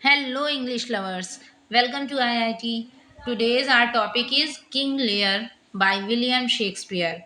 Hello, English lovers. Welcome to IIT. Today's our topic is King Lear by William Shakespeare.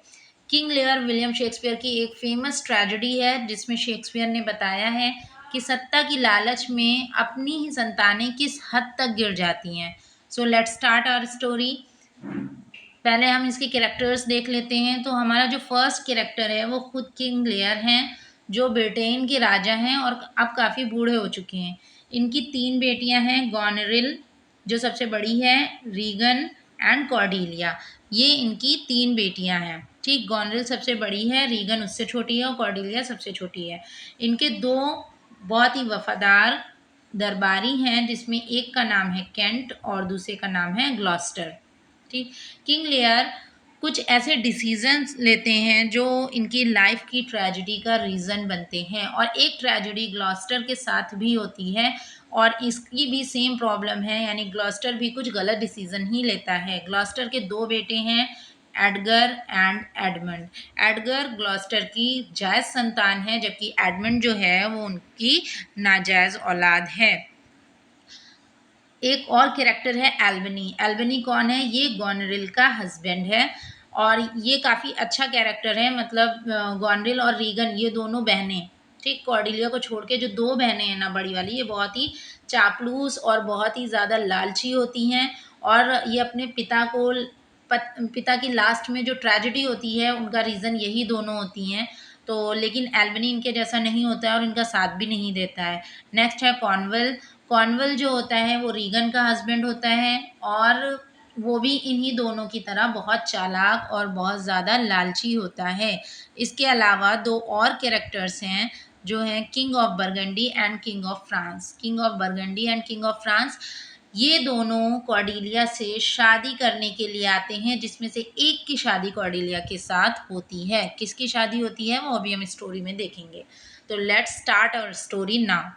King Lear William Shakespeare की एक famous tragedy है जिसमें Shakespeare ने बताया है कि सत्ता की लालच में अपनी ही संतानें किस हद तक गिर जाती हैं। So let's start our story. पहले हम इसके कैरेक्टर्स देख लेते हैं। तो हमारा जो फर्स्ट कैरेक्टर है वो खुद किंग लेयर हैं, जो ब्रिटेन के राजा हैं और अब काफ़ी बूढ़े हो चुके हैं। इनकी 3 बेटियां हैं, गॉनरिल जो सबसे बड़ी है, रीगन एंड कॉर्डेलिया। ये इनकी 3 बेटियां हैं। ठीक, गॉनरिल सबसे बड़ी है, रीगन उससे छोटी है और कॉर्डेलिया सबसे छोटी है। इनके 2 बहुत ही वफादार दरबारी हैं, जिसमें एक का नाम है केंट और दूसरे का नाम है ग्लॉस्टर। ठीक, किंग लेयर कुछ ऐसे डिसीजंस लेते हैं जो इनकी लाइफ की ट्रेजेडी का रीज़न बनते हैं, और एक ट्रेजेडी ग्लॉस्टर के साथ भी होती है और इसकी भी सेम प्रॉब्लम है, यानी ग्लॉस्टर भी कुछ गलत डिसीजन ही लेता है। ग्लॉस्टर के 2 बेटे हैं, Edgar and Edmund. Edgar Gloster की जायज़ संतान है, जबकि एडमंड जो है वो उनकी नाजायज़ औलाद है। एक और कैरेक्टर है एल्बनी। एल्बनी कौन है? ये गॉनरिल का हस्बैंड है और ये काफ़ी अच्छा कैरेक्टर है। मतलब गॉनरिल और रीगन ये दोनों बहनें, ठीक, कॉर्डेलिया को छोड़ के जो 2 बहनें हैं ना बड़ी वाली, ये बहुत ही चापलूस और बहुत ही ज़्यादा लालची होती हैं और ये अपने पिता की लास्ट में जो ट्रेजेडी होती है उनका रीज़न यही दोनों होती हैं। तो लेकिन एल्बनी इनके जैसा नहीं होता है और इनका साथ भी नहीं देता है। नेक्स्ट है कॉर्नवल। कॉर्नवल जो होता है वो रीगन का हस्बैंड होता है और वो भी इन्हीं दोनों की तरह बहुत चालाक और बहुत ज़्यादा लालची होता है। इसके अलावा 2 और कैरेक्टर्स हैं जो हैं king of burgundy and king of France. King of burgundy and king of France ये दोनों कॉर्डेलिया से शादी करने के लिए आते हैं, जिसमें से एक की शादी कॉर्डेलिया के साथ होती है। किसकी शादी होती है वो अभी हम स्टोरी में देखेंगे। तो let's start our story now.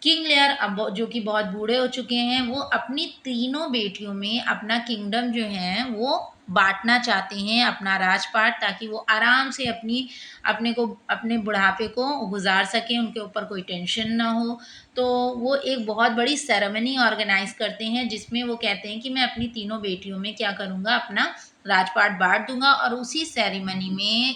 King Lear अब जो कि बहुत बूढ़े हो चुके हैं, वो अपनी तीनों बेटियों में अपना किंगडम जो है वो बांटना चाहते हैं, अपना राजपाट, ताकि वो आराम से अपने बुढ़ापे को गुजार सकें, उनके ऊपर कोई टेंशन ना हो। तो वो एक बहुत बड़ी सेरेमनी ऑर्गेनाइज करते हैं जिसमें वो कहते हैं कि मैं अपनी तीनों बेटियों में क्या करूँगा, अपना राजपाट बांट दूंगा। और उसी सेरेमनी में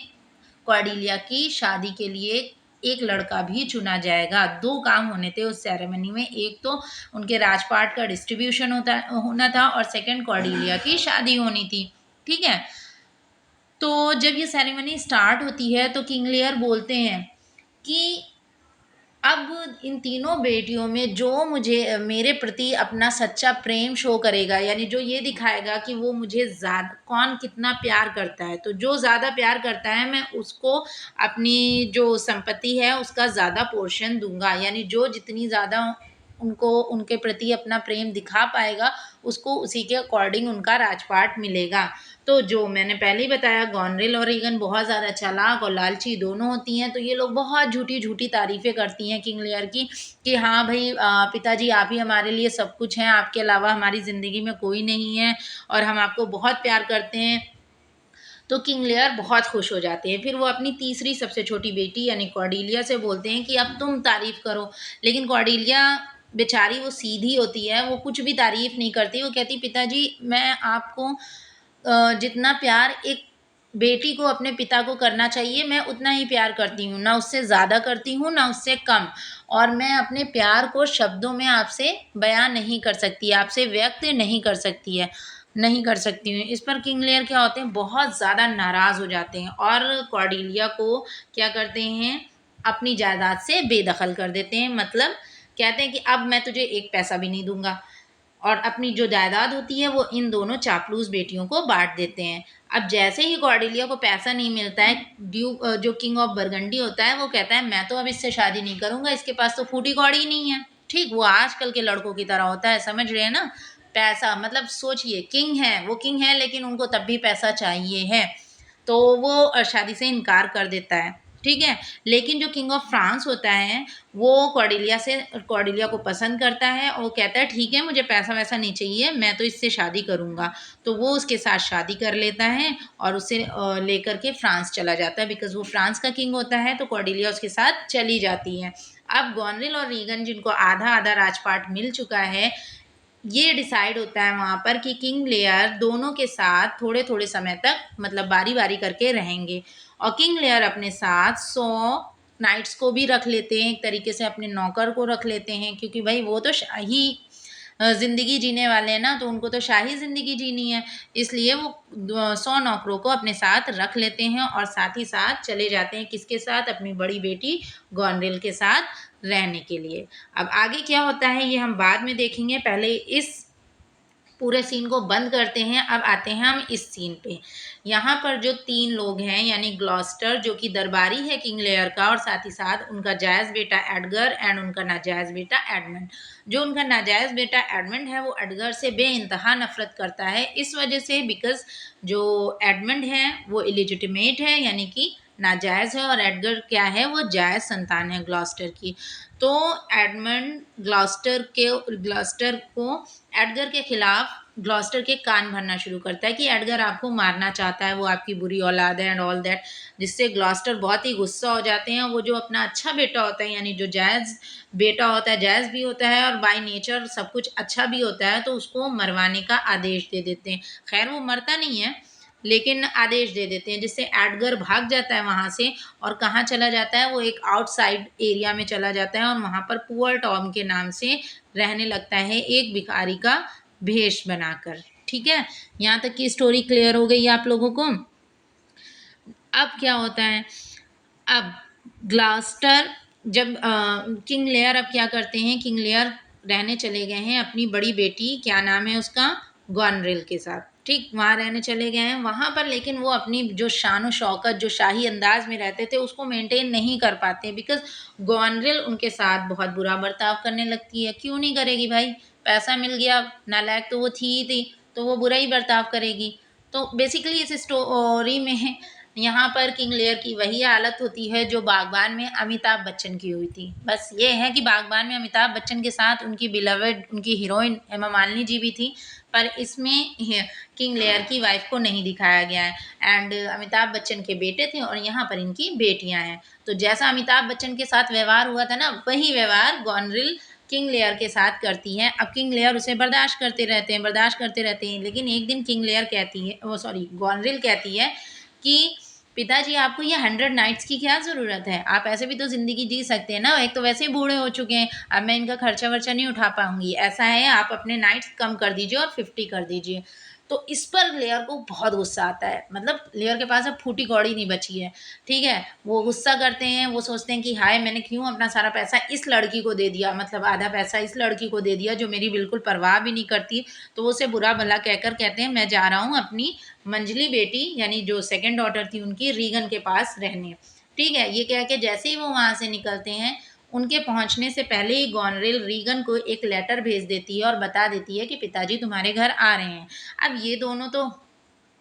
कॉर्डेलिया की शादी के लिए एक लड़का भी चुना जाएगा। 2 काम होने थे उस सेरेमनी में, एक तो उनके राजपाट का डिस्ट्रीब्यूशन होना था और सेकंड कॉर्डेलिया की शादी होनी थी। ठीक है, तो जब ये सेरेमनी स्टार्ट होती है तो किंग लेयर बोलते हैं कि अब इन तीनों बेटियों में जो मुझे मेरे प्रति अपना सच्चा प्रेम शो करेगा, यानी जो ये दिखाएगा कि वो मुझे ज़्यादा कौन कितना प्यार करता है, तो जो ज़्यादा प्यार करता है मैं उसको अपनी जो संपत्ति है उसका ज़्यादा पोर्शन दूंगा। यानी जो जितनी ज़्यादा उनको उनके प्रति अपना प्रेम दिखा पाएगा उसको उसी के अकॉर्डिंग उनका राजपाट मिलेगा। तो जो मैंने पहले ही बताया, गॉनरिल और रीगन बहुत ज़्यादा चालाक और लालची दोनों होती हैं, तो ये लोग बहुत झूठी तारीफ़ें करती हैं किंग लेयर की कि हाँ भाई, पिताजी आप ही हमारे लिए सब कुछ हैं, आपके अलावा हमारी ज़िंदगी में कोई नहीं है और हम आपको बहुत प्यार करते हैं। तो किंग लेयर बहुत खुश हो जाते हैं। फिर वो अपनी तीसरी सबसे छोटी बेटी यानी कॉर्डेलिया से बोलते हैं कि अब तुम तारीफ़ करो। लेकिन कॉर्डेलिया बेचारी वो सीधी होती है, वो कुछ भी तारीफ़ नहीं करती। वो कहती पिताजी, मैं आपको जितना प्यार एक बेटी को अपने पिता को करना चाहिए मैं उतना ही प्यार करती हूँ, ना उससे ज़्यादा करती हूँ ना उससे कम। और मैं अपने प्यार को शब्दों में आपसे बयां नहीं कर सकती, आपसे व्यक्त नहीं कर सकती हूँ। इस पर किंग लेयर क्या होते हैं, बहुत ज़्यादा नाराज़ हो जाते हैं और कॉर्डेलिया को क्या करते हैं, अपनी जायदाद से बेदखल कर देते हैं। मतलब कहते हैं कि अब मैं तुझे एक पैसा भी नहीं दूंगा, और अपनी जो जायदाद होती है वो इन दोनों चापलूस बेटियों को बांट देते हैं। अब जैसे ही कॉर्डेलिया को पैसा नहीं मिलता है, जो किंग ऑफ बरगंडी होता है वो कहता है मैं तो अब इससे शादी नहीं करूंगा, इसके पास तो फूटी कौड़ी ही नहीं है। ठीक, वो आजकल के लड़कों की तरह होता है, समझ रहे हैं ना। पैसा मतलब सोचिए, किंग है लेकिन उनको तब भी पैसा चाहिए है, तो वो शादी से इनकार कर देता है। ठीक है, लेकिन जो किंग ऑफ फ्रांस होता है वो कॉर्डेलिया को पसंद करता है और वो कहता है ठीक है, मुझे पैसा वैसा नहीं चाहिए, मैं तो इससे शादी करूँगा। तो वो उसके साथ शादी कर लेता है और उसे लेकर के फ्रांस चला जाता है, बिकॉज़ वो फ्रांस का किंग होता है, तो कॉर्डेलिया उसके साथ चली जाती है। अब गॉनरिल और रीगन, जिनको आधा आधा राजपाट मिल चुका है, ये डिसाइड होता है वहाँ पर कि किंग लेयर दोनों के साथ थोड़े थोड़े समय तक, मतलब बारी बारी करके रहेंगे। और किंग लेयर अपने साथ 100 नाइट्स को भी रख लेते हैं, एक तरीके से अपने नौकर को रख लेते हैं, क्योंकि भाई वो तो शाही ज़िंदगी जीने वाले हैं ना, तो उनको तो शाही ज़िंदगी जीनी है, इसलिए वो 100 नौकरों को अपने साथ रख लेते हैं और साथ ही साथ चले जाते हैं किसके साथ, अपनी बड़ी बेटी गॉनरिल के साथ रहने के लिए। अब आगे क्या होता है ये हम बाद में देखेंगे, पहले इस पूरे सीन को बंद करते हैं। अब आते हैं हम इस सीन पे। यहाँ पर जो 3 लोग हैं, यानी ग्लॉस्टर जो कि दरबारी है किंग लेयर का, और साथ ही साथ उनका जायज़ बेटा एडगर एंड उनका नाजायज़ बेटा एडमंड। जो उनका नाजायज़ बेटा एडमंड है वो एडगर से बेइंतहा नफ़रत करता है, इस वजह से बिकॉज़ जो एडमंड है वो इलिजिटिमेट है, यानी कि नाजायज़ है, और एडगर क्या है, वो जायज़ संतान है ग्लॉस्टर की। तो एडमंड ग्लॉस्टर को एडगर के खिलाफ ग्लॉस्टर के कान भरना शुरू करता है कि एडगर आपको मारना चाहता है, वो आपकी बुरी औलाद है एंड ऑल दैट, जिससे ग्लॉस्टर बहुत ही गुस्सा हो जाते हैं। वो जो अपना अच्छा बेटा होता है, यानी जो जायज़ बेटा होता है, जायज़ भी होता है और बाय नेचर सब कुछ अच्छा भी होता है, तो उसको मरवाने का आदेश दे देते हैं। खैर वो मरता नहीं है, लेकिन आदेश दे देते हैं, जिससे एडगर भाग जाता है वहाँ से, और कहाँ चला जाता है, वो एक आउटसाइड एरिया में चला जाता है और वहाँ पर पुअर टॉम के नाम से रहने लगता है, एक भिखारी का भेष बनाकर। ठीक है, यहाँ तक की स्टोरी क्लियर हो गई आप लोगों को। अब क्या होता है, अब ग्लास्टर जब किंग लेयर अब क्या करते हैं, किंग लेयर रहने चले गए हैं अपनी बड़ी बेटी, क्या नाम है उसका, गॉनरिल के साथ। ठीक, वहाँ रहने चले गए हैं वहाँ पर, लेकिन वो अपनी जो शान और शौकत, जो शाही अंदाज में रहते थे, उसको मेंटेन नहीं कर पाते, बिकॉज गॉनरिल उनके साथ बहुत बुरा बर्ताव करने लगती है। क्यों नहीं करेगी भाई, पैसा मिल गया, नालायक तो वो थी ही थी, तो वो बुरा ही बर्ताव करेगी। तो बेसिकली इस स्टोरी में यहाँ पर किंग लेयर की वही हालत होती है जो बागबान में अमिताभ बच्चन की हुई थी। बस ये है कि बागबान में अमिताभ बच्चन के साथ उनकी बिलवेड, उनकी हीरोइन हेमा मालिनी जी भी थी, पर इसमें किंग लेयर की वाइफ को नहीं दिखाया गया है। एंड अमिताभ बच्चन के बेटे थे और यहाँ पर इनकी बेटियां हैं। तो जैसा अमिताभ बच्चन के साथ व्यवहार हुआ था ना, वही व्यवहार गॉनरिल किंग लेयर के साथ करती है। अब किंग लेयर उसे बर्दाश्त करते रहते हैं, लेकिन एक दिन किंग लेयर कहती है, वो सॉरी गॉनरिल कहती है कि पिताजी आपको ये 100 नाइट्स की क्या ज़रूरत है? आप ऐसे भी तो ज़िंदगी जी सकते हैं ना, एक तो वैसे ही बूढ़े हो चुके हैं, अब मैं इनका खर्चा-वर्चा नहीं उठा पाऊँगी। ऐसा है आप अपने नाइट्स कम कर दीजिए और 50 कर दीजिए। तो इस पर लेयर को बहुत गुस्सा आता है, मतलब लेयर के पास अब फूटी कौड़ी नहीं बची है, ठीक है? वो गुस्सा करते हैं, वो सोचते हैं कि हाय मैंने क्यों अपना सारा पैसा इस लड़की को दे दिया, मतलब आधा पैसा इस लड़की को दे दिया जो मेरी बिल्कुल परवाह भी नहीं करती। तो वो उसे बुरा-भला कहकर कहते हैं मैं जा रहा हूँ अपनी मंझली बेटी, यानी जो सेकंड डॉटर थी उनकी, रीगन के पास रहने। ठीक है, ये कह के जैसे ही वो वहाँ से निकलते हैं, उनके पहुँचने से पहले ही गॉनरेल रीगन को एक लेटर भेज देती है और बता देती है कि पिताजी तुम्हारे घर आ रहे हैं। अब ये दोनों तो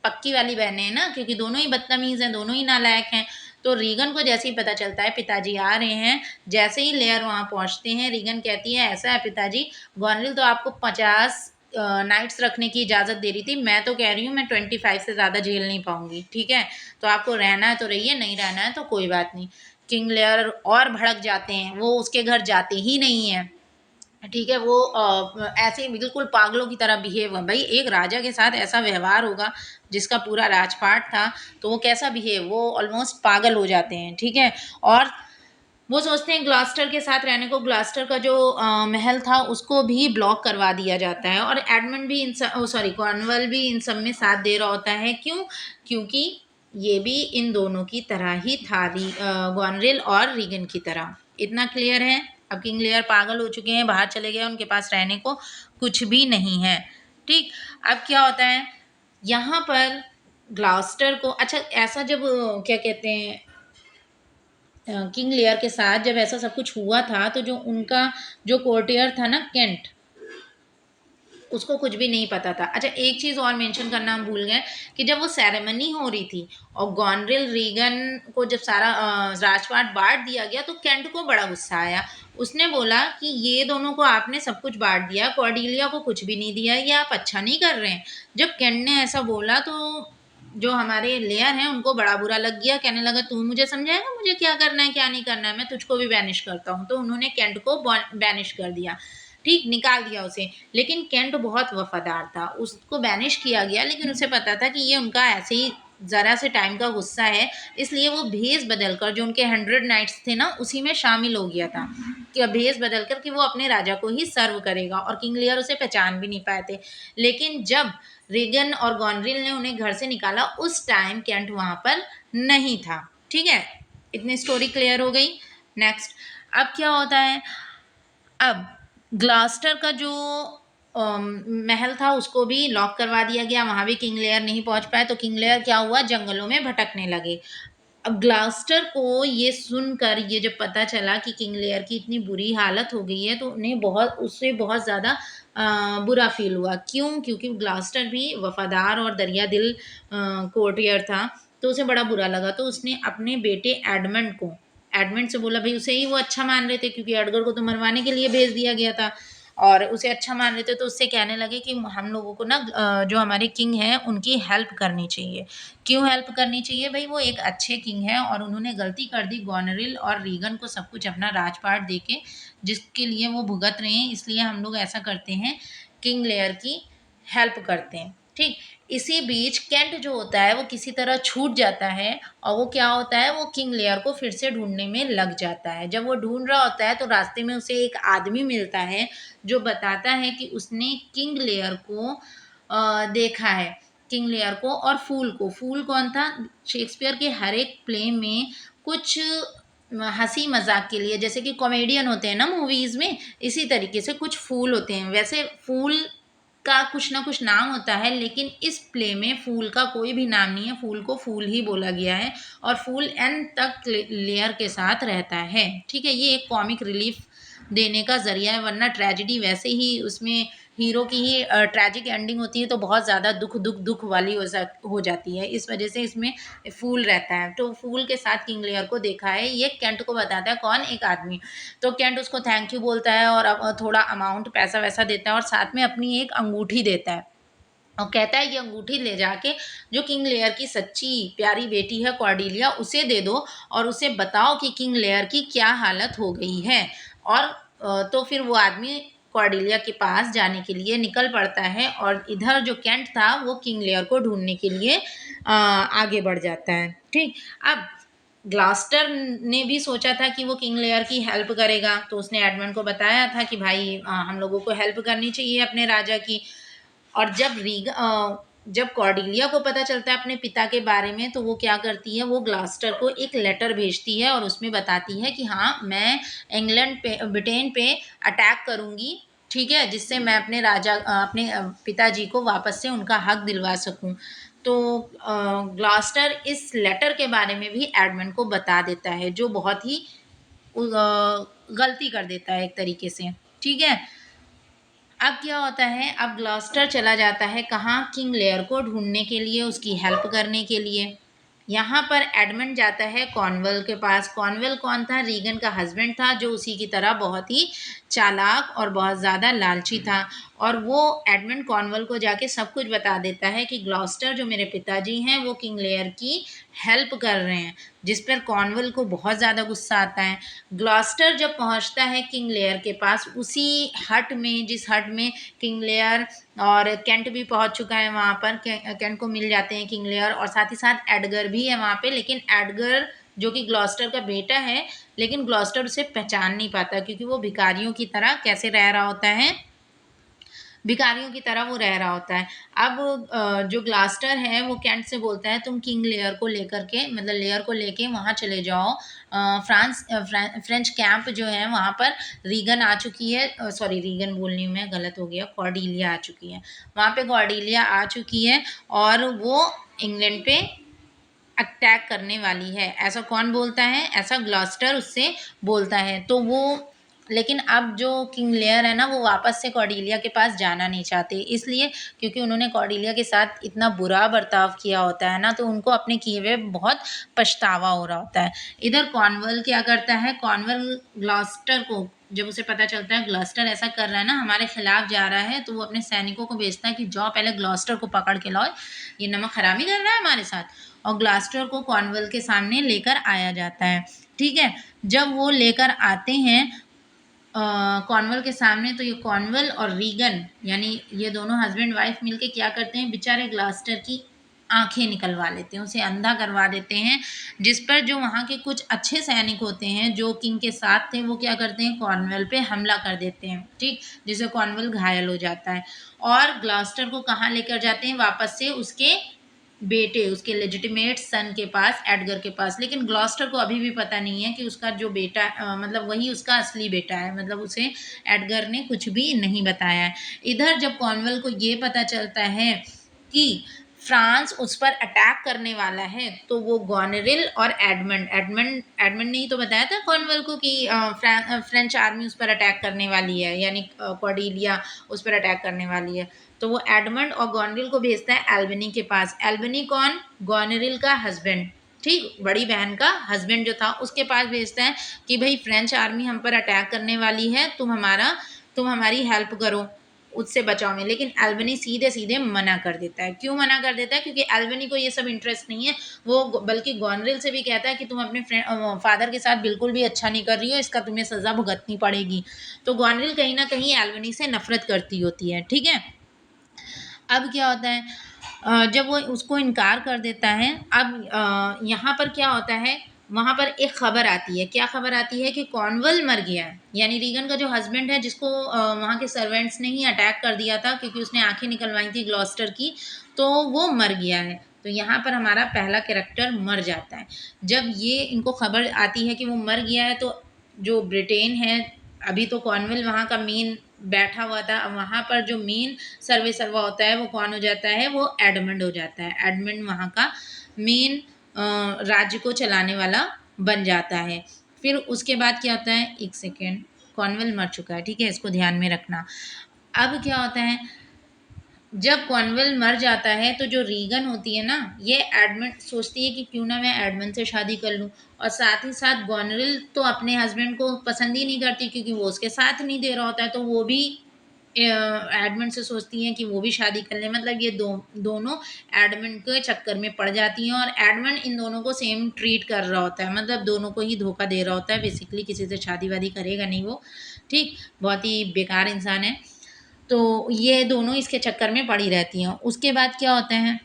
पक्की वाली बहनें हैं ना, क्योंकि दोनों ही बदतमीज़ हैं, दोनों ही नालायक हैं। तो रीगन को जैसे ही पता चलता है पिताजी आ रहे हैं, जैसे ही लेयर वहाँ पहुँचते हैं, रीगन कहती है ऐसा है पिताजी, गॉनरेल तो आपको 50 नाइट्स रखने की इजाज़त दे रही थी, मैं तो कह रही हूँ मैं 25 से ज़्यादा झेल नहीं पाऊँगी, ठीक है? तो आपको रहना है तो रहिए, नहीं रहना है तो कोई बात नहीं। किंग लेयर और भड़क जाते हैं, वो उसके घर जाते ही नहीं हैं। ठीक है, वो ऐसे ही बिल्कुल पागलों की तरह बिहेव, भाई एक राजा के साथ ऐसा व्यवहार होगा जिसका पूरा राजपाट था, तो वो कैसा बिहेव, वो ऑलमोस्ट पागल हो जाते हैं, ठीक है? और वो सोचते हैं ग्लास्टर के साथ रहने को, ग्लास्टर का जो महल था उसको भी ब्लॉक करवा दिया जाता है, और एडमंड भी कॉर्नवॉल भी इन सब में साथ दे रहा होता है। क्यों? क्योंकि ये भी इन दोनों की तरह ही था, गॉनरेल और रीगन की तरह। इतना क्लियर है? अब किंग लेयर पागल हो चुके हैं, बाहर चले गए, उनके पास रहने को कुछ भी नहीं है। ठीक, अब क्या होता है यहाँ पर ग्लास्टर को, अच्छा ऐसा जब क्या कहते हैं किंग लेयर के साथ जब ऐसा सब कुछ हुआ था, तो जो उनका जो कोर्टियर था ना केंट, उसको कुछ भी नहीं पता था। अच्छा एक चीज़ और मेंशन करना हम भूल गए कि जब वो सेरेमनी हो रही थी और गॉनरेल रीगन को जब सारा राजपाट बांट दिया गया, तो केंट को बड़ा गुस्सा आया। उसने बोला कि ये दोनों को आपने सब कुछ बांट दिया, कॉर्डिलिया को कुछ भी नहीं दिया, ये आप अच्छा नहीं कर रहे हैं। जब केंट ने ऐसा बोला तो जो हमारे लेयर हैं उनको बड़ा बुरा लग गया, कहने लगा तू मुझे समझाएगा मुझे क्या करना है क्या नहीं करना है, मैं तुझको भी बैनिश करता हूँ। तो उन्होंने केंट को बैनिश कर दिया, ठीक, निकाल दिया उसे। लेकिन केंट बहुत वफादार था, उसको बैनिश किया गया, लेकिन उसे पता था कि ये उनका ऐसे ही ज़रा से टाइम का गुस्सा है, इसलिए वो भेष बदल कर जो उनके 100 नाइट्स थे ना उसी में शामिल हो गया था, कि भेष बदल कर कि वो अपने राजा को ही सर्व करेगा, और किंग लियर उसे पहचान भी नहीं पाए थे। लेकिन जब रीगन और गॉनरिल ने उन्हें घर से निकाला, उस टाइम केंट वहां पर नहीं था। ठीक है, इतनी स्टोरी क्लियर हो गई। नेक्स्ट, अब क्या होता है, अब ग्लास्टर का जो महल था उसको भी लॉक करवा दिया गया, वहां भी किंग लेयर नहीं पहुंच पाए, तो किंग लेयर क्या हुआ, जंगलों में भटकने लगे। अब ग्लास्टर को ये सुनकर, ये जब पता चला कि किंग लेयर की इतनी बुरी हालत हो गई है, तो उन्हें उससे बहुत ज़्यादा बुरा फील हुआ। क्यों? क्योंकि ग्लास्टर भी वफादार और दरिया दिल कोर्टियर था, तो उसे बड़ा बुरा लगा। तो उसने अपने बेटे एडमंड से बोला, भाई उसे ही वो अच्छा मान रहे थे, क्योंकि एडगर को तो मरवाने के लिए भेज दिया गया था और उसे अच्छा मान रहे थे, तो उससे कहने लगे कि हम लोगों को ना जो हमारे किंग हैं उनकी हेल्प करनी चाहिए। क्यों हेल्प करनी चाहिए भाई, वो एक अच्छे किंग हैं और उन्होंने गलती कर दी गॉनरिल और रीगन को सब कुछ अपना राजपाट देके, जिसके लिए वो भुगत रहे हैं, इसलिए हम लोग ऐसा करते हैं, किंग लेयर की हेल्प करते हैं। ठीक, इसी बीच केंट जो होता है वो किसी तरह छूट जाता है, और वो क्या होता है, वो किंग लेयर को फिर से ढूंढने में लग जाता है। जब वो ढूंढ रहा होता है तो रास्ते में उसे एक आदमी मिलता है जो बताता है कि उसने किंग लेयर को देखा है, किंग लेयर को और फूल को। फूल कौन था, शेक्सपियर के हर एक प्ले में कुछ हंसी मजाक के लिए, जैसे कि कॉमेडियन होते हैं ना मूवीज में, इसी तरीके से कुछ फूल होते हैं। वैसे फूल का कुछ ना कुछ नाम होता है, लेकिन इस प्ले में फूल का कोई भी नाम नहीं है, फूल को फूल ही बोला गया है, और फूल एन तक लेयर के साथ रहता है। ठीक है, ये एक कॉमिक रिलीफ देने का जरिया है, वरना ट्रेजेडी वैसे ही उसमें हीरो की ही ट्रैजिक एंडिंग होती है तो बहुत ज़्यादा दुख वाली हो जाती है, इस वजह से इसमें फूल रहता है। तो फूल के साथ किंग लेयर को देखा है, ये केंट को बताता है, कौन, एक आदमी। तो केंट उसको थैंक यू बोलता है और थोड़ा अमाउंट पैसा वैसा देता है, और साथ में अपनी एक अंगूठी देता है, और कहता है ये अंगूठी ले जाके जो किंग लेयर की सच्ची प्यारी बेटी है कॉर्डिलिया, उसे दे दो और उसे बताओ कि किंग लेयर की क्या हालत हो गई है। और तो फिर वो आदमी कॉर्डिलिया के पास जाने के लिए निकल पड़ता है, और इधर जो केंट था वो किंग लेयर को ढूंढने के लिए आगे बढ़ जाता है। ठीक, अब ग्लास्टर ने भी सोचा था कि वो किंग लेयर की हेल्प करेगा, तो उसने एडमंड को बताया था कि भाई हम लोगों को हेल्प करनी चाहिए अपने राजा की। और जब कॉर्डिलिया को पता चलता है अपने पिता के बारे में, तो वो क्या करती है, वो ग्लास्टर को एक लेटर भेजती है और उसमें बताती है कि हाँ, मैं ब्रिटेन पे अटैक करूंगी, ठीक है, जिससे मैं अपने पिताजी को वापस से उनका हक दिलवा सकूं। तो ग्लास्टर इस लेटर के बारे में भी एडमंड को बता देता है, जो बहुत ही गलती कर देता है एक तरीके से। ठीक है, अब क्या होता है, अब ग्लॉस्टर चला जाता है कहाँ, किंग लेयर को ढूंढने के लिए, उसकी हेल्प करने के लिए। यहाँ पर एडमंड जाता है कॉर्नवेल के पास। कॉर्नवेल कौन था, रीगन का हस्बैंड था, जो उसी की तरह बहुत ही चालाक और बहुत ज़्यादा लालची था। और वो एडमंड कॉर्नवेल को जाके सब कुछ बता देता है कि ग्लॉस्टर जो मेरे पिताजी हैं वो किंग लेयर की हेल्प कर रहे हैं, जिस पर कॉर्नवेल को बहुत ज़्यादा गुस्सा आता है। ग्लॉस्टर जब पहुंचता है किंग लेयर के पास, उसी हट में, जिस हट में किंग लेयर और केंट भी पहुंच चुका है, वहाँ पर केंट को मिल जाते हैं किंग लेयर, और साथ ही साथ एडगर भी है वहाँ पे। लेकिन एडगर जो कि ग्लॉस्टर का बेटा है, लेकिन ग्लॉस्टर उसे पहचान नहीं पाता, क्योंकि वो भिखारियों की तरह कैसे रह रहा होता है, भिखारियों की तरह वो रह रहा होता है। अब जो ग्लास्टर है वो केंट से बोलता है, तुम किंग लेयर को लेकर के, मतलब लेयर को लेके वहाँ चले जाओ। फ्रेंच कैंप जो है वहाँ पर रीगन आ चुकी है, सॉरी रीगन बोलनी हूँ मैं, गलत हो गया, कॉर्डिलिया आ चुकी है। वहाँ पे कॉर्डिलिया आ चुकी है और वो इंग्लैंड पे अटैक करने वाली है, ऐसा कौन बोलता है, ऐसा ग्लॉस्टर उससे बोलता है। तो वो, लेकिन अब जो किंग लेयर है ना, वो वापस से कॉर्डिलिया के पास जाना नहीं चाहते, इसलिए क्योंकि उन्होंने कॉर्डिलिया के साथ इतना बुरा बर्ताव किया होता है ना, तो उनको अपने किए हुए बहुत पछतावा हो रहा होता है। इधर कॉर्नवेल क्या करता है, कॉर्नवेल ग्लॉस्टर को जब उसे पता चलता है ग्लॉस्टर ऐसा कर रहा है ना, हमारे खिलाफ जा रहा है, तो वो अपने सैनिकों को भेजता है कि जाओ पहले ग्लॉस्टर को पकड़ के लाओ, ये नमक हरामी कर रहा है हमारे साथ। और ग्लॉस्टर को कॉर्नवॉल के सामने लेकर आया जाता है। ठीक है, जब वो लेकर आते हैं कॉर्नवॉल के सामने, तो ये कॉर्नवॉल और रीगन यानी ये दोनों हस्बैंड वाइफ मिलके क्या करते हैं, बेचारे ग्लॉस्टर की आंखें निकलवा लेते हैं, उसे अंधा करवा देते हैं। जिस पर जो वहाँ के कुछ अच्छे सैनिक होते हैं जो किंग के साथ थे, वो क्या करते हैं, कॉर्नवॉल पे हमला कर देते हैं। ठीक, जिससे कॉर्नवॉल घायल हो जाता है। और ग्लॉस्टर को कहाँ लेकर जाते हैं, वापस से उसके बेटे, उसके लेजिटिमेट सन के पास, एडगर के पास। लेकिन ग्लॉस्टर को अभी भी पता नहीं है कि उसका जो बेटा मतलब वही उसका असली बेटा है, मतलब उसे एडगर ने कुछ भी नहीं बताया है। इधर जब कॉर्नवॉल को ये पता चलता है कि फ्रांस उस पर अटैक करने वाला है, तो वो गोनेरिल और एडमंड एडमंड एडमंड ने ही तो बताया था कॉर्नवॉल को कि फ्रेंच आर्मी उस पर अटैक करने वाली है, यानी कॉर्डेलिया उस पर अटैक करने वाली है। तो वो एडमंड और गोनेरिल को भेजता है एल्बनी के पास। एल्बनी कौन, गोनेरिल का हस्बैंड, ठीक, बड़ी बहन का हस्बैंड जो था, उसके पास भेजता है कि भाई फ्रेंच आर्मी हम पर अटैक करने वाली है, तुम हमारी हेल्प करो, उससे बचाव में। लेकिन एल्बनी सीधे सीधे मना कर देता है। क्यों मना कर देता है, क्योंकि एल्बनी को ये सब इंटरेस्ट नहीं है। वो बल्कि गोनेरिल से भी कहता है कि तुम अपने फादर के साथ बिल्कुल भी अच्छा नहीं कर रही हो, इसका तुम्हें सजा भुगतनी पड़ेगी। तो गोनेरिल कहीं ना कहीं एल्बनी से नफरत करती होती है। ठीक है, अब क्या होता है, जब वो उसको इनकार कर देता है, अब यहाँ पर क्या होता है, वहाँ पर एक खबर आती है। क्या खबर आती है कि कॉर्नवॉल मर गया है, यानी रीगन का जो हस्बैंड है, जिसको वहाँ के सर्वेंट्स ने ही अटैक कर दिया था क्योंकि उसने आंखें निकलवाई थी ग्लॉस्टर की, तो वो मर गया है। तो यहाँ पर हमारा पहला कैरेक्टर मर जाता है। जब ये इनको खबर आती है कि वो मर गया है, तो जो ब्रिटेन है, अभी तो कॉर्नवॉल वहाँ का मेन बैठा हुआ था, वहाँ पर जो मेन सर्वे सर्वा होता है वो कौन हो जाता है, वो एडमंड हो जाता है। एडमंड वहाँ का मेन राज्य को चलाने वाला बन जाता है। फिर उसके बाद क्या होता है, एक सेकेंड, कॉर्नवॉल मर चुका है, ठीक है, इसको ध्यान में रखना। अब क्या होता है, जब कॉर्नवॉल मर जाता है, तो जो रीगन होती है ना, ये एडमंड सोचती है कि क्यों ना मैं एडमंड से शादी कर लूं। और साथ ही साथ गोनेरिल तो अपने हस्बैंड को पसंद ही नहीं करती क्योंकि वो उसके साथ नहीं दे रहा होता है, तो वो भी एडमंड से सोचती हैं कि वो भी शादी कर ले। मतलब ये दोनों एडमंड के चक्कर में पड़ जाती हैं, और एडमंड इन दोनों को सेम ट्रीट कर रहा होता है, मतलब दोनों को ही धोखा दे रहा होता है। बेसिकली किसी से शादी वादी करेगा नहीं वो, ठीक, बहुत ही बेकार इंसान है। तो ये दोनों इसके चक्कर में पड़ी रहती हैं। उसके बाद क्या होता है,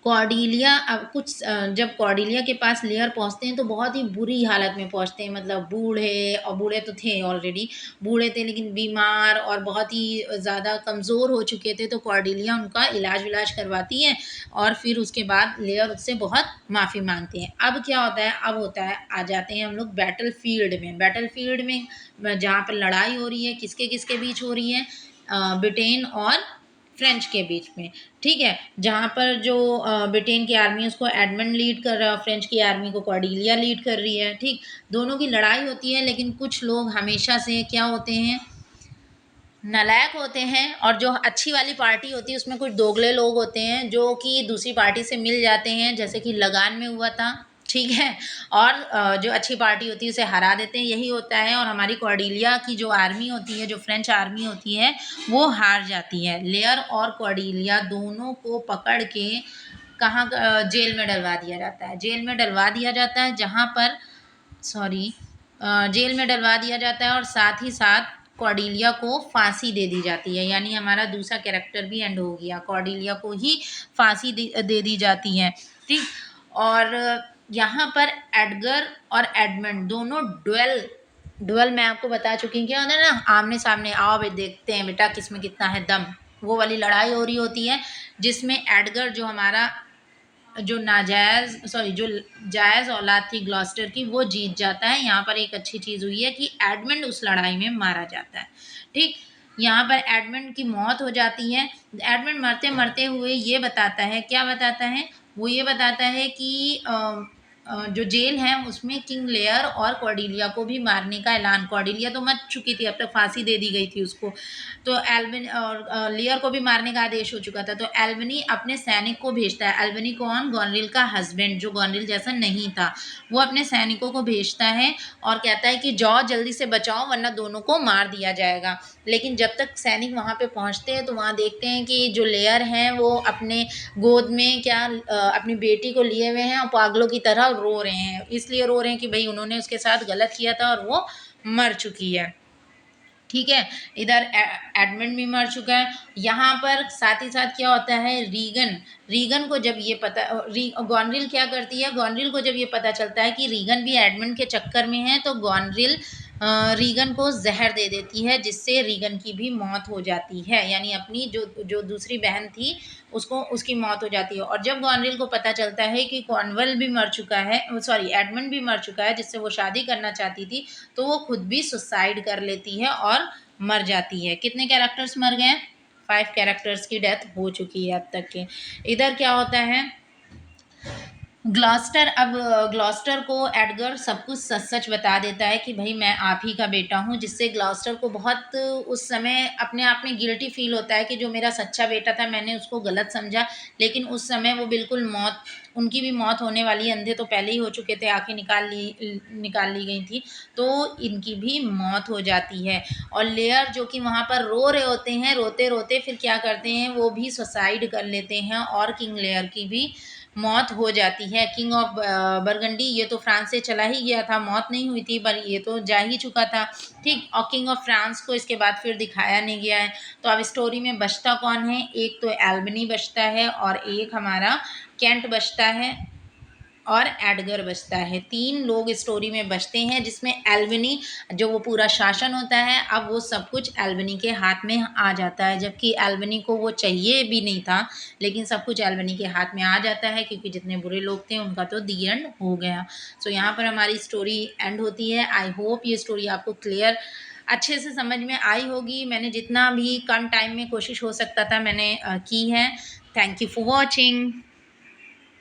कॉर्डेलिया अब कुछ जब कॉर्डेलिया के पास लेयर पहुंचते हैं तो बहुत ही बुरी हालत में पहुंचते हैं। मतलब बूढ़े, और बूढ़े तो थे ऑलरेडी, बूढ़े थे लेकिन बीमार और बहुत ही ज़्यादा कमज़ोर हो चुके थे। तो कॉर्डेलिया उनका इलाज विलाज करवाती है, और फिर उसके बाद लेयर उससे बहुत माफ़ी मांगते हैं। अब क्या होता है, अब होता है, आ जाते हैं हम लोग बैटल फील्ड में। बैटल फील्ड में जहाँ पर लड़ाई हो रही है, किसके किसके बीच हो रही है, ब्रिटेन और फ्रेंच के बीच में। ठीक है, जहाँ पर जो ब्रिटेन की आर्मी उसको एडमंड लीड कर रहा है, फ्रेंच की आर्मी को कॉर्डेलिया लीड कर रही है। ठीक, दोनों की लड़ाई होती है, लेकिन कुछ लोग हमेशा से क्या होते हैं, नालायक होते हैं। और जो अच्छी वाली पार्टी होती है उसमें कुछ दोगले लोग होते हैं जो कि दूसरी पार्टी से मिल जाते हैं, जैसे कि लगान में हुआ था। ठीक है, और जो अच्छी पार्टी होती है उसे हरा देते हैं, यही होता है। और हमारी कॉर्डेलिया की जो आर्मी होती है, जो फ्रेंच आर्मी होती है, वो हार जाती है। लेयर और कॉर्डेलिया दोनों को पकड़ के कहाँ जेल में डलवा दिया जाता है, जेल में डलवा दिया जाता है, जहाँ पर सॉरी जेल में डलवा दिया जाता है। और साथ ही साथ कॉर्डेलिया को फांसी दे दी जाती है, यानी हमारा दूसरा कैरेक्टर भी एंड हो गया, कॉर्डेलिया को ही फांसी दे दी जाती है। ठीक, और यहाँ पर एडगर और एडमंड दोनों डुएल डुएल मैं आपको बता चुकी हूँ, क्या होता है ना, आमने सामने, आओ भाई देखते हैं बेटा किसमें कितना है दम, वो वाली लड़ाई हो रही होती है। जिसमें एडगर जो हमारा जो नाजायज़ सॉरी जो जायज़ औलाद थी ग्लॉस्टर की, वो जीत जाता है। यहाँ पर एक अच्छी चीज़ हुई है कि एडमंड उस लड़ाई में मारा जाता है। ठीक, यहाँ पर एडमंड की मौत हो जाती है। एडमंड मरते मरते हुए ये बताता है, क्या बताता है, वो ये बताता है कि जो जेल है उसमें किंग लेयर और कॉर्डेलिया को भी मारने का ऐलान, कॉर्डेलिया तो मर चुकी थी, अब तक फांसी दे दी गई थी उसको, तो एल्विन और लेयर को भी मारने का आदेश हो चुका था। तो एल्विनी अपने सैनिक को भेजता है, एल्विनी कौन, गोनरिल का हस्बैंड जो गोनरिल जैसा नहीं था, वो अपने सैनिकों को भेजता है और कहता है कि जाओ जल्दी से बचाओ वरना दोनों को मार दिया जाएगा। लेकिन जब तक सैनिक वहाँ पे पहुँचते हैं तो वहाँ देखते हैं कि जो लेयर हैं वो अपने गोद में क्या अपनी बेटी को लिए हुए हैं और पागलों की तरह रो रहे हैं, इसलिए रो रहे हैं कि भाई उन्होंने उसके साथ गलत किया था और वो मर चुकी है। ठीक है, इधर एडमंड भी मर चुका है। यहाँ पर साथ ही साथ क्या होता है, रीगन, रीगन को जब ये पता, गॉनरिल क्या करती है, गॉनरिल को जब ये पता चलता है कि रीगन भी एडमंड के चक्कर में है तो गॉनरिल रीगन को जहर दे देती है जिससे रीगन की भी मौत हो जाती है, यानी अपनी जो जो दूसरी बहन थी उसको, उसकी मौत हो जाती है। और जब गॉनरिल को पता चलता है कि कॉर्नवल भी मर चुका है, सॉरी एडमंड भी मर चुका है जिससे वो शादी करना चाहती थी, तो वो खुद भी सुसाइड कर लेती है और मर जाती है। कितने कैरेक्टर्स मर गए, 5 कैरेक्टर्स की डेथ हो चुकी है अब तक के। इधर क्या होता है, ग्लॉस्टर, अब ग्लॉस्टर को एडगर सब कुछ सच सच बता देता है कि भाई मैं आप ही का बेटा हूँ, जिससे ग्लॉस्टर को बहुत उस समय अपने आप में गिल्टी फील होता है कि जो मेरा सच्चा बेटा था मैंने उसको गलत समझा, लेकिन उस समय वो बिल्कुल मौत, उनकी भी मौत होने वाली, अंधे तो पहले ही हो चुके थे, आंखें निकाल ली गई थी, तो इनकी भी मौत हो जाती है। और लेयर जो कि वहाँ पर रो रहे होते हैं, रोते रोते फिर क्या करते हैं, वो भी सुसाइड कर लेते हैं और किंग लेयर की भी मौत हो जाती है। किंग ऑफ बरगंडी ये तो फ्रांस से चला ही गया था, मौत नहीं हुई थी, पर ये तो जा ही चुका था, ठीक। और किंग ऑफ फ्रांस को इसके बाद फिर दिखाया नहीं गया है। तो अब स्टोरी में बचता कौन है, एक तो एल्बनी बचता है और एक हमारा केंट बचता है और एडगर बचता है। 3 लोग स्टोरी में बचते हैं, जिसमें एल्विनी जो वो पूरा शासन होता है, अब वो सब कुछ एल्विनी के हाथ में आ जाता है, जबकि एल्विनी को वो चाहिए भी नहीं था, लेकिन सब कुछ एल्विनी के हाथ में आ जाता है क्योंकि जितने बुरे लोग थे उनका तो दी एंड हो गया। सो यहाँ पर हमारी स्टोरी एंड होती है। आई होप ये स्टोरी आपको क्लियर अच्छे से समझ में आई होगी। मैंने जितना भी कम टाइम में कोशिश हो सकता था मैंने की है। Thank you for watching.